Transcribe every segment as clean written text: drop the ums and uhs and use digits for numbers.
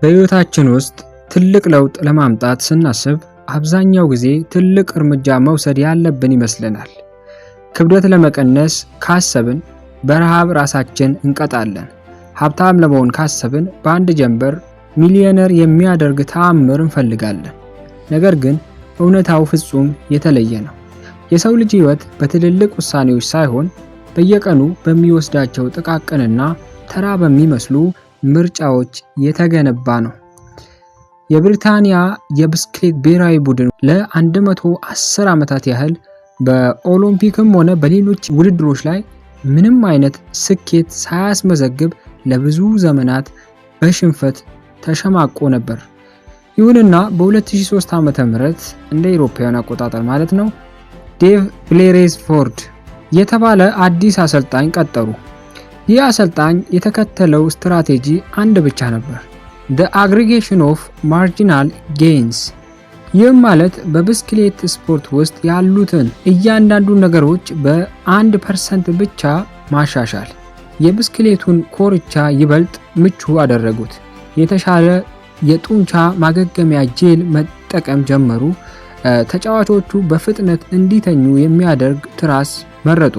በህይወታችን ውስጥ ትልቅ ለውጥ ለማምጣት ስናስብ አብዛኛው ጊዜ ትልቅ እርምጃ መውሰድ ያለብን ይመስለናል። ክብደት ለመቀነስ ካሰብን በረሃብ ራሳችን እንቀጣለን። ሀብታም ለመሆን ካሰብን በአንድ ጀንበር ሚሊዮነር የሚያደርግ ተአምር እንፈልጋለን። ነገር ግን እውነታው ፍጹም የተለየ ነው። የሰው ልጅ ህይወት በትልልቅ ውሳኔዎች ሳይሆን በየቀኑ በሚወስዳቸው ጥቃቅንና ተራ በሚመስሉ ምርጫዎች የተገነባ ነው። የብሪታንያ የብስክሌት ብሔራዊ ቡድን ለ110 ዓመታት ያህል በኦሎምፒክም ሆነ በሌሎች ውድድሮች ላይ ምንም አይነት ስኬት ሳያስመዘግብ ለብዙ ዘመናት በሽንፈት ተሸማቆ ነበር። ይሁንና በ2003 ዓ.ም እንደ አውሮፓውያን አቆጣጠር ማለት ነው ዴቭ ብሌሬዝፎርድ የተባለ አዲስ አሰልጣኝ ቀጠሩ። ይህ አሰልጣኝ የተከተለው ስትራቴጂ አንድ ብቻ ነበር፣ the aggregation of marginal gains። ይህም ማለት በብስክሌት ስፖርት ውስጥ ያሉትን እያንዳንዱ ነገሮች በ1% ብቻ ማሻሻል። የብስክሌቱን ኮርቻ ይበልጥ ምቹ አደረጉት። የተሻለ የጡንቻ ማገገሚያ ጄል መጠቀም ጀመሩ። ተጫዋቾቹ በፍጥነት እንዲተኙ የሚያደርግ ትራስ መረጡ።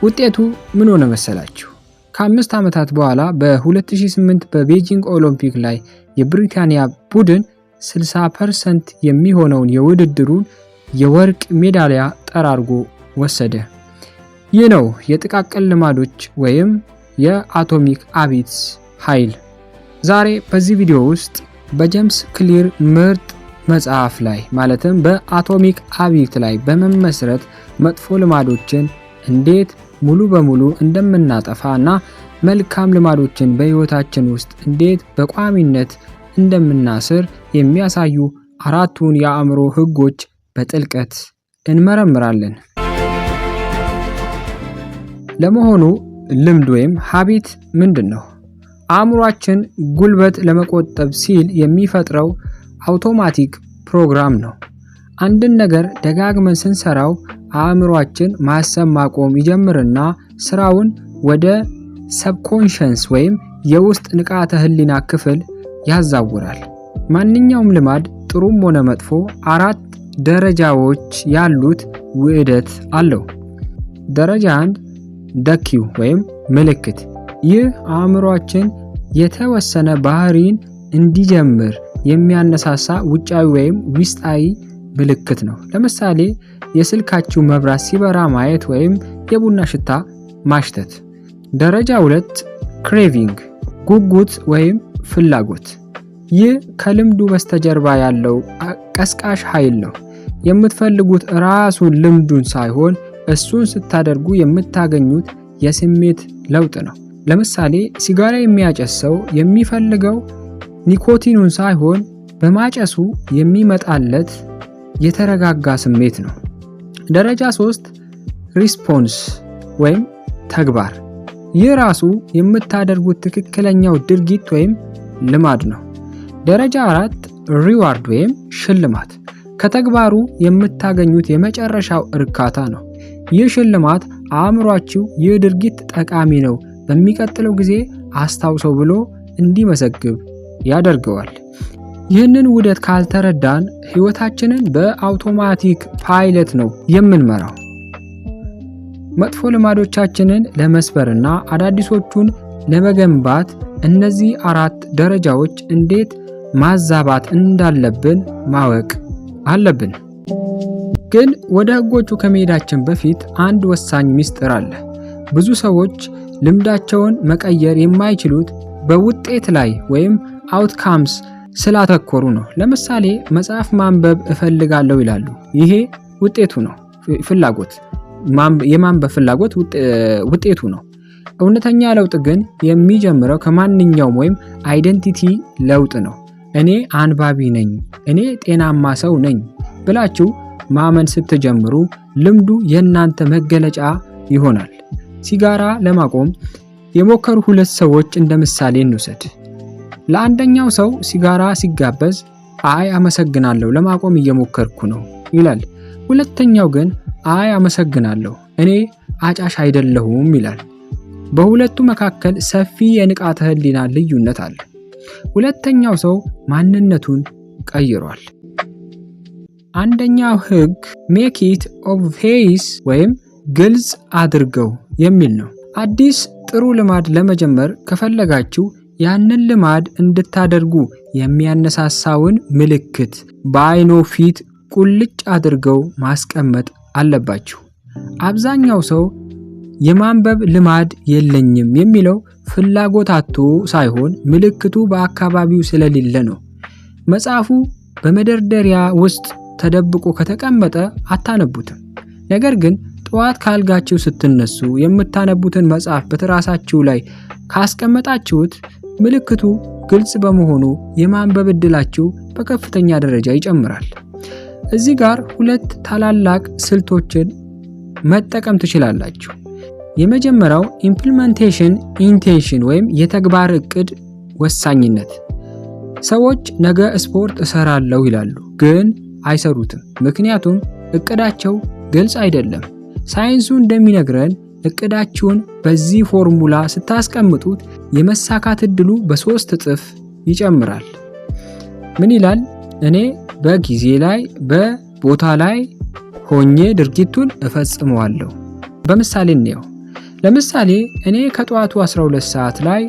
ውጤቱ ምን ሆነ መሰላችሁ? ከ5 ዓመታት በኋላ በ2008 በቤጂንግ ኦሎምፒክ ላይ የብሪታንያ ቡድን 60% የሚሆነውን የውድድሩን የወርቅ ሜዳሊያ ጠራርጎ ወሰደ። ይህ ነው የጥቃቅን ልማዶች ወይም የአቶሚክ ሃቢትስ ኃይል። ዛሬ በዚህ ቪዲዮ ውስጥ በጄምስ ክሊር ምርጥ መጽሐፍ ላይ ማለትም በአቶሚክ ሃቢት ላይ በመመስረት መጥፎ ልማዶችን እንዴት ሙሉ በሙሉ እንደምናጠፋ እና መልካም ልማዶችን በህይወታችን ውስጥ እንዴት በቋሚነት እንደምናስር የሚያሳዩ 4ቱን የአእምሮ ህጎች በጥልቀት እንመረምራለን። ለመሆኑ ልምድ ወይም ሃቢት ምንድን ነው? አእምሯችን ጉልበት ለመቆጠብ ሲል የሚፈጥረው አውቶማቲክ ፕሮግራም ነው። አንድን ነገር ደጋግመን ስንሰራው አእምሯችን ማሰብ ማቆም ይጀምርና ስራውን ወደ ሰብኮንሸንስ ወይም የውስጥ ንቃተ ህሊና ክፍል ያዛውራል። ማንኛውም ልማድ ጥሩም ሆነ መጥፎ 4 ደረጃዎች ያሉት ውህደት አለው። ደረጃ 1 ደኪው ወይም ምልክት። ይህ አእምሯችን የተወሰነ ባህሪን እንዲጀምር የሚያነሳሳ ውጫዊ ወይም ውስጣዊ ምልክት ነው። ለምሳሌ የስልካችሁ መብራት ሲበራ ማየት ወይም የቡና ሽታ ማሽተት። ደረጃ 2 ክሬቪንግ ጉጉት ወይም ፍላጎት። ይህ ከልምዱ በስተጀርባ ያለው ቀስቃሽ ኃይል ነው። የምትፈልጉት ራሱን ልምዱን ሳይሆን እሱን ስታደርጉ የምታገኙት የስሜት ለውጥ ነው። ለምሳሌ ሲጋራ የሚያጨስ ሰው የሚፈልገው ኒኮቲኑን ሳይሆን በማጨሱ የሚመጣለት የተረጋጋ ስሜት ነው። ደረጃ 3 ሪስፖንስ ወይም ተግባር። ይህ ራሱ የምታደርጉት ትክክለኛው ድርጊት ወይም ልማድ ነው። ደረጃ 4 ሪዋርድ ወይም ሽልማት። ከተግባሩ የምታገኙት የመጨረሻው እርካታ ነው። ይህ ሽልማት አእምሯችሁ ይህ ድርጊት ጠቃሚ ነው፣ በሚቀጥለው ጊዜ አስታውሰው ብሎ እንዲመዘግብ ያደርገዋል። ይህንን ውህደት ካልተረዳን ህይወታችንን በአውቶማቲክ ፓይለት ነው የምንመራው። መጥፎ ልማዶቻችንን ለመስበርና አዳዲሶቹን ለመገንባት እነዚህ 4 ደረጃዎች እንዴት ማዛባት እንዳለብን ማወቅ አለብን። ግን ወደ ህጎቹ ከመሄዳችን በፊት አንድ ወሳኝ ሚስጥር አለ። ብዙ ሰዎች ልምዳቸውን መቀየር የማይችሉት በውጤት ላይ ወይም አውትካምስ ስላተኮሩ ነው። ለምሳሌ መጽሐፍ ማንበብ እፈልጋለሁ ይላሉ። ይሄ ውጤቱ ነው፣ ፍላጎት የማንበብ ፍላጎት ውጤቱ ነው። እውነተኛ ለውጥ ግን የሚጀምረው ከማንኛውም ወይም አይደንቲቲ ለውጥ ነው። እኔ አንባቢ ነኝ፣ እኔ ጤናማ ሰው ነኝ ብላችሁ ማመን ስትጀምሩ ልምዱ የእናንተ መገለጫ ይሆናል። ሲጋራ ለማቆም የሞከሩ 2 ሰዎች እንደ ምሳሌ እንውሰድ። ለአንደኛው ሰው ሲጋራ ሲጋበዝ አይ አመሰግናለሁ ለማቆም እየሞከርኩ ነው ይላል። ሁለተኛው ግን አይ አመሰግናለሁ እኔ አጫሽ አይደለሁም ይላል። በሁለቱ መካከል ሰፊ የንቃተ ህሊና ልዩነት አለ። ሁለተኛው ሰው ማንነቱን ቀይሯል። አንደኛው ህግ ሜክ ኢት ኦብቪየስ ወይም ግልጽ አድርገው የሚል ነው። አዲስ ጥሩ ልማድ ለመጀመር ከፈለጋችሁ ያንን ልማድ እንድታደርጉ የሚያነሳሳውን ምልክት በአይኖ ፊት ቁልጭ አድርገው ማስቀመጥ አለባችሁ። አብዛኛው ሰው የማንበብ ልማድ የለኝም የሚለው ፍላጎት አጥቶ ሳይሆን ምልክቱ በአካባቢው ስለሌለ ነው። መጽሐፉ በመደርደሪያ ውስጥ ተደብቆ ከተቀመጠ አታነቡትም። ነገር ግን ጠዋት ካልጋችሁ ስትነሱ የምታነቡትን መጽሐፍ በትራሳችሁ ላይ ካስቀመጣችሁት ምልክቱ ግልጽ በመሆኑ የማንበብ ዕድላችሁ በከፍተኛ ደረጃ ይጨምራል። እዚህ ጋር ሁለት ታላላቅ ስልቶችን መጠቀም ትችላላችሁ። የመጀመሪያው ኢምፕሊሜንቴሽን ኢንቴንሽን ወይም የተግባር እቅድ ወሳኝነት። ሰዎች ነገ ስፖርት እሰራለሁ ይላሉ፣ ግን አይሰሩትም። ምክንያቱም እቅዳቸው ግልጽ አይደለም። ሳይንሱ እንደሚነግረን እቅዳችሁን በዚህ ፎርሙላ ስታስቀምጡት የመሳካት ዕድሉ በ3 እጥፍ ይጨምራል። ምን ይላል? እኔ በጊዜ ላይ በቦታ ላይ ሆኜ ድርጊቱን እፈጽመዋለሁ። በምሳሌ እንየው። ለምሳሌ እኔ ከጠዋቱ 12 ሰዓት ላይ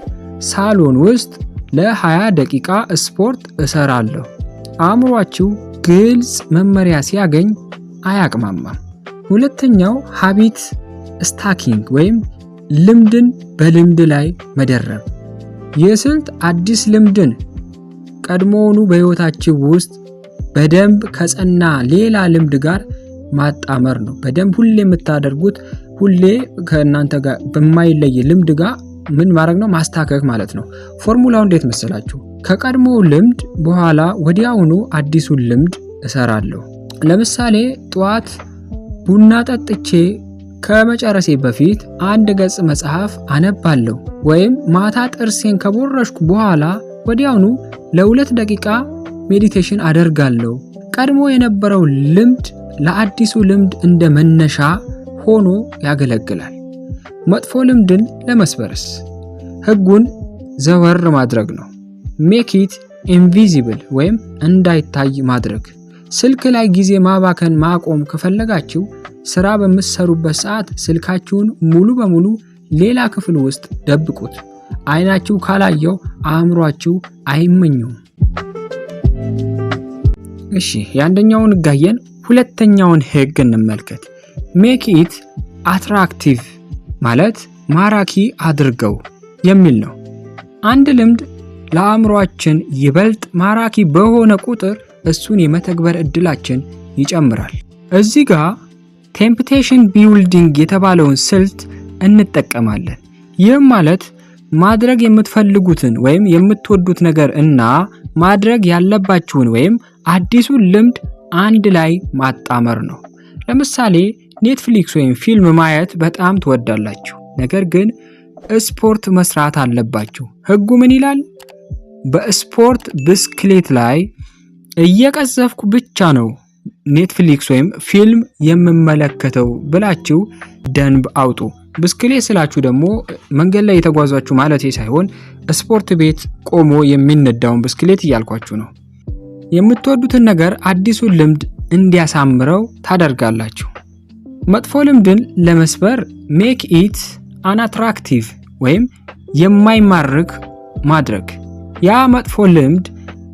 ሳሎን ውስጥ ለ20 ደቂቃ ስፖርት እሰራለሁ። አእምሯችሁ ግልጽ መመሪያ ሲያገኝ አያቅማማም። ሁለተኛው ሃቢት ስታኪንግ ወይም ልምድን በልምድ ላይ መደረብ። ይህ ስልት አዲስ ልምድን ቀድሞውኑ በሕይወታችሁ ውስጥ በደንብ ከጸና ሌላ ልምድ ጋር ማጣመር ነው። በደንብ ሁሌ የምታደርጉት ሁሌ ከእናንተ ጋር በማይለይ ልምድ ጋር ምን ማድረግ ነው? ማስታከክ ማለት ነው። ፎርሙላው እንዴት መሰላችሁ? ከቀድሞው ልምድ በኋላ ወዲያውኑ አዲሱን ልምድ እሰራለሁ። ለምሳሌ ጠዋት ቡና ጠጥቼ ከመጨረሴ በፊት 1 ገጽ መጽሐፍ አነባለሁ። ወይም ማታ ጥርሴን ከቦረሽኩ በኋላ ወዲያውኑ ለ2 ደቂቃ ሜዲቴሽን አደርጋለሁ። ቀድሞ የነበረው ልምድ ለአዲሱ ልምድ እንደ መነሻ ሆኖ ያገለግላል። መጥፎ ልምድን ለመስበርስ ህጉን ዘወር ማድረግ ነው። ሜክ ኢት ኢንቪዚብል ወይም እንዳይታይ ማድረግ። ስልክ ላይ ጊዜ ማባከን ማቆም ከፈለጋችሁ ስራ በምትሰሩበት ሰዓት ስልካችሁን ሙሉ በሙሉ ሌላ ክፍል ውስጥ ደብቁት። አይናችሁ ካላየው አእምሯችሁ አይመኘውም። እሺ፣ የአንደኛውን ጋየን፣ ሁለተኛውን ህግ እንመልከት። ሜክ ኢት አትራክቲቭ ማለት ማራኪ አድርገው የሚል ነው። አንድ ልምድ ለአእምሯችን ይበልጥ ማራኪ በሆነ ቁጥር እሱን የመተግበር ዕድላችን ይጨምራል። እዚህ ጋር ቴምፕቴሽን ቢልዲንግ የተባለውን ስልት እንጠቀማለን። ይህም ማለት ማድረግ የምትፈልጉትን ወይም የምትወዱት ነገር እና ማድረግ ያለባችሁን ወይም አዲሱን ልምድ አንድ ላይ ማጣመር ነው። ለምሳሌ ኔትፍሊክስ ወይም ፊልም ማየት በጣም ትወዳላችሁ፣ ነገር ግን ስፖርት መስራት አለባችሁ። ህጉ ምን ይላል? በስፖርት ብስክሌት ላይ እየቀዘፍኩ ብቻ ነው ኔትፍሊክስ ወይም ፊልም የምመለከተው ብላችሁ ደንብ አውጡ። ብስክሌት ስላችሁ ደግሞ መንገድ ላይ የተጓዛችሁ ማለት ሳይሆን ስፖርት ቤት ቆሞ የሚነዳውን ብስክሌት እያልኳችሁ ነው። የምትወዱትን ነገር አዲሱን ልምድ እንዲያሳምረው ታደርጋላችሁ። መጥፎ ልምድን ለመስበር ሜክ ኢት አንአትራክቲቭ ወይም የማይማርክ ማድረግ። ያ መጥፎ ልምድ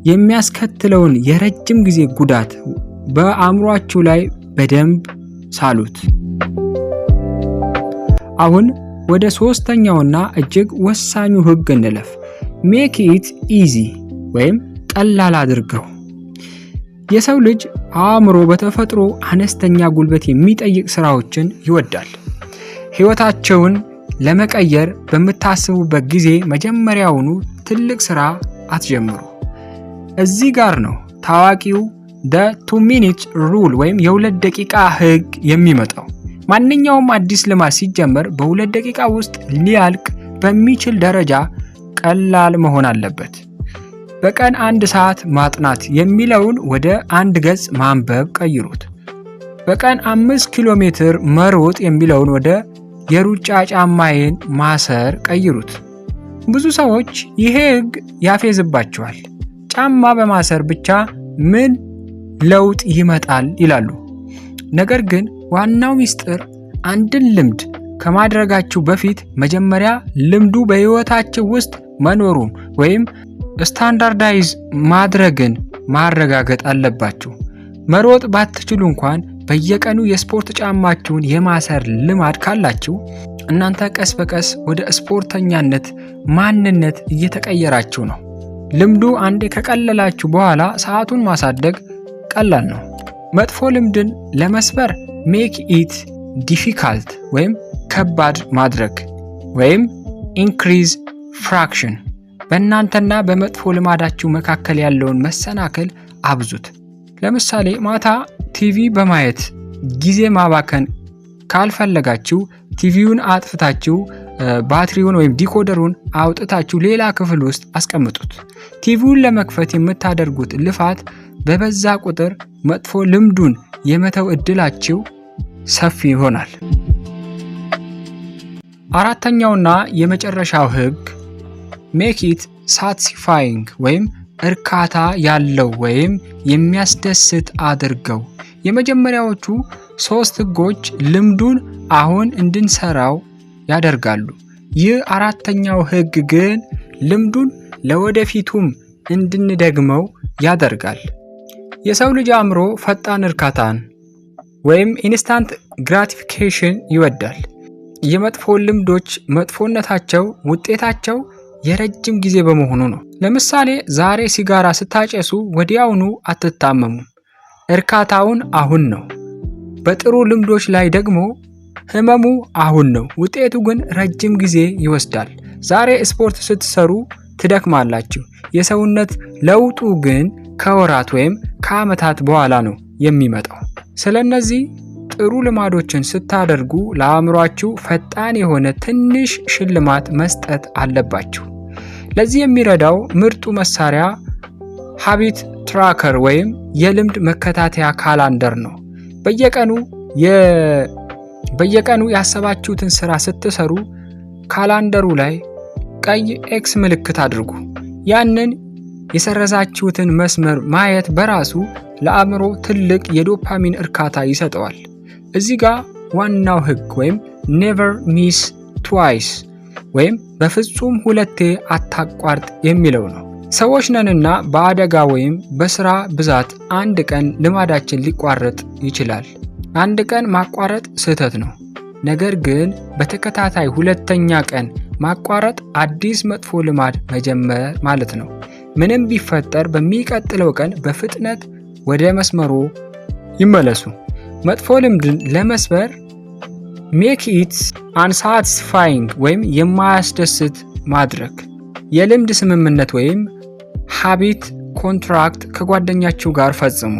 የሚያስከትለውን የረጅም ጊዜ ጉዳት በአእምሯችሁ ላይ በደንብ ሳሉት። አሁን ወደ ሶስተኛውና እጅግ ወሳኙ ህግ እንለፍ። ሜክ ኢት ኢዚ ወይም ቀላል አድርገው። የሰው ልጅ አእምሮ በተፈጥሮ አነስተኛ ጉልበት የሚጠይቅ ስራዎችን ይወዳል። ህይወታቸውን ለመቀየር በምታስቡበት ጊዜ መጀመሪያውኑ ትልቅ ስራ አትጀምሩ። እዚህ ጋር ነው ታዋቂው the 2 minute rule ወይም የ2 ደቂቃ ህግ የሚመጣው። ማንኛውም አዲስ ልማድ ሲጀመር በ2 ደቂቃ ውስጥ ሊያልቅ በሚችል ደረጃ ቀላል መሆን አለበት። በቀን 1 ሰዓት ማጥናት የሚለውን ወደ 1 ገጽ ማንበብ ቀይሩት። በቀን 5 ኪሎ ሜትር መሮጥ የሚለውን ወደ የሩጫ ጫማዬን ማሰር ቀይሩት። ብዙ ሰዎች ይሄ ህግ ያፌዝባቸዋል። ጫማ በማሰር ብቻ ምን ለውጥ ይመጣል ይላሉ። ነገር ግን ዋናው ሚስጥር አንድን ልምድ ከማድረጋችሁ በፊት መጀመሪያ ልምዱ በህይወታችሁ ውስጥ መኖሩን ወይም ስታንዳርዳይዝ ማድረግን ማረጋገጥ አለባችሁ። መሮጥ ባትችሉ እንኳን በየቀኑ የስፖርት ጫማችሁን የማሰር ልማድ ካላችሁ እናንተ ቀስ በቀስ ወደ ስፖርተኛነት ማንነት እየተቀየራችሁ ነው። ልምዱ አንዴ ከቀለላችሁ በኋላ ሰዓቱን ማሳደግ ቀላል ነው። መጥፎ ልምድን ለመስበር ሜክ ኢት ዲፊካልት ወይም ከባድ ማድረግ ወይም ኢንክሪዝ ፍራክሽን በእናንተና በመጥፎ ልማዳችሁ መካከል ያለውን መሰናክል አብዙት። ለምሳሌ ማታ ቲቪ በማየት ጊዜ ማባከን ካልፈለጋችሁ ቲቪውን አጥፍታችሁ ባትሪውን ወይም ዲኮደሩን አውጥታችሁ ሌላ ክፍል ውስጥ አስቀምጡት። ቲቪውን ለመክፈት የምታደርጉት ልፋት በበዛ ቁጥር መጥፎ ልምዱን የመተው እድላችሁ ሰፊ ይሆናል። አራተኛውና የመጨረሻው ህግ ሜክ ኢት ሳቲስፋይንግ ወይም እርካታ ያለው ወይም የሚያስደስት አድርገው። የመጀመሪያዎቹ 3 ህጎች ልምዱን አሁን እንድንሰራው ያደርጋሉ። ይህ አራተኛው ህግ ግን ልምዱን ለወደፊቱም እንድንደግመው ያደርጋል። የሰው ልጅ አእምሮ ፈጣን እርካታን ወይም ኢንስታንት ግራቲፊኬሽን ይወዳል። የመጥፎ ልምዶች መጥፎነታቸው ውጤታቸው የረጅም ጊዜ በመሆኑ ነው። ለምሳሌ ዛሬ ሲጋራ ስታጨሱ ወዲያውኑ አትታመሙም። እርካታውን አሁን ነው። በጥሩ ልምዶች ላይ ደግሞ ህመሙ አሁን ነው። ውጤቱ ግን ረጅም ጊዜ ይወስዳል። ዛሬ ስፖርት ስትሰሩ ትደክማላችሁ። የሰውነት ለውጡ ግን ከወራት ወይም ከዓመታት በኋላ ነው የሚመጣው። ስለነዚህ ጥሩ ልማዶችን ስታደርጉ ለአእምሯችሁ ፈጣን የሆነ ትንሽ ሽልማት መስጠት አለባችሁ። ለዚህ የሚረዳው ምርጡ መሳሪያ ሃቢት ትራከር ወይም የልምድ መከታተያ ካላንደር ነው። በየቀኑ ያሰባችሁትን ስራ ስትሰሩ ካላንደሩ ላይ ቀይ ኤክስ ምልክት አድርጉ። ያንን የሰረዛችሁትን መስመር ማየት በራሱ ለአእምሮ ትልቅ የዶፓሚን እርካታ ይሰጠዋል። እዚህ ጋር ዋናው ህግ ወይም ኔቨር ሚስ ትዋይስ ወይም በፍጹም ሁለቴ አታቋርጥ የሚለው ነው። ሰዎች ነንና በአደጋ ወይም በስራ ብዛት አንድ ቀን ልማዳችን ሊቋረጥ ይችላል። አንድ ቀን ማቋረጥ ስህተት ነው። ነገር ግን በተከታታይ ሁለተኛ ቀን ማቋረጥ አዲስ መጥፎ ልማድ መጀመር ማለት ነው። ምንም ቢፈጠር በሚቀጥለው ቀን በፍጥነት ወደ መስመሩ ይመለሱ። መጥፎ ልምድን ለመስበር ሜክ ኢት አንሳቲስፋይንግ ወይም የማያስደስት ማድረግ። የልምድ ስምምነት ወይም ሃቢት ኮንትራክት ከጓደኛችሁ ጋር ፈጽሙ።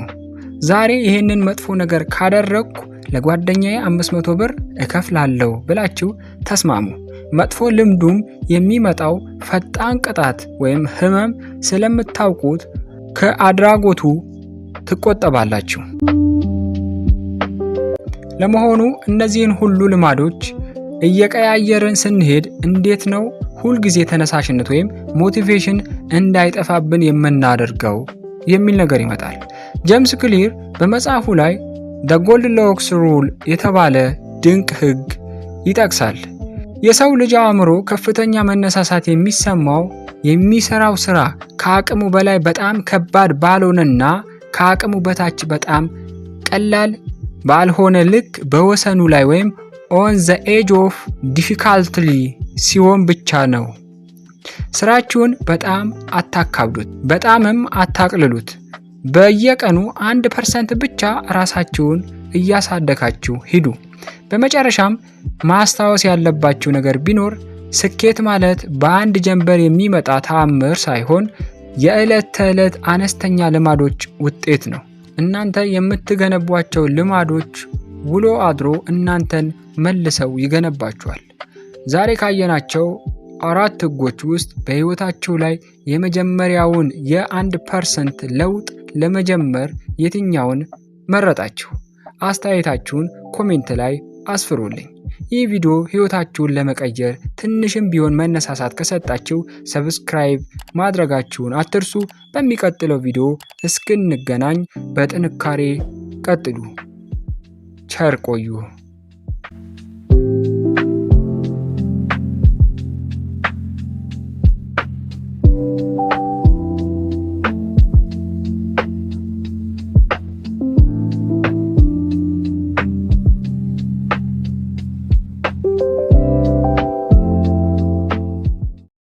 ዛሬ ይህንን መጥፎ ነገር ካደረግኩ ለጓደኛዬ 500 ብር እከፍላለሁ ብላችሁ ተስማሙ። መጥፎ ልምዱም የሚመጣው ፈጣን ቅጣት ወይም ህመም ስለምታውቁት ከአድራጎቱ ትቆጠባላችሁ። ለመሆኑ እነዚህን ሁሉ ልማዶች እየቀያየርን ስንሄድ እንዴት ነው ሁልጊዜ ተነሳሽነት ወይም ሞቲቬሽን እንዳይጠፋብን የምናደርገው የሚል ነገር ይመጣል። ጄምስ ክሊር በመጽሐፉ ላይ ዘ ጎልዲሎክስ ሩል የተባለ ድንቅ ህግ ይጠቅሳል። የሰው ልጅ አእምሮ ከፍተኛ መነሳሳት የሚሰማው የሚሰራው ስራ ከአቅሙ በላይ በጣም ከባድ ባልሆነና ከአቅሙ በታች በጣም ቀላል ባልሆነ ልክ በወሰኑ ላይ ወይም ኦን ዘ ኤጅ ኦፍ ዲፊካልቲ ሲሆን ብቻ ነው። ስራችሁን በጣም አታካብዱት፣ በጣምም አታቅልሉት። በየቀኑ 1% ብቻ ራሳችሁን እያሳደጋችሁ ሂዱ። በመጨረሻም ማስታወስ ያለባችሁ ነገር ቢኖር ስኬት ማለት በአንድ ጀንበር የሚመጣ ተአምር ሳይሆን የዕለት ተዕለት አነስተኛ ልማዶች ውጤት ነው። እናንተ የምትገነቧቸው ልማዶች ውሎ አድሮ እናንተን መልሰው ይገነባችኋል። ዛሬ ካየናቸው 4 ህጎች ውስጥ በህይወታችሁ ላይ የመጀመሪያውን የ1% ለውጥ ለመጀመር የትኛውን መረጣችሁ? አስተያየታችሁን ኮሜንት ላይ አስፍሩልኝ። ይህ ቪዲዮ ህይወታችሁን ለመቀየር ትንሽም ቢሆን መነሳሳት ከሰጣችሁ ሰብስክራይብ ማድረጋችሁን አትርሱ። በሚቀጥለው ቪዲዮ እስክንገናኝ በጥንካሬ ቀጥሉ። ቸር ቆዩ።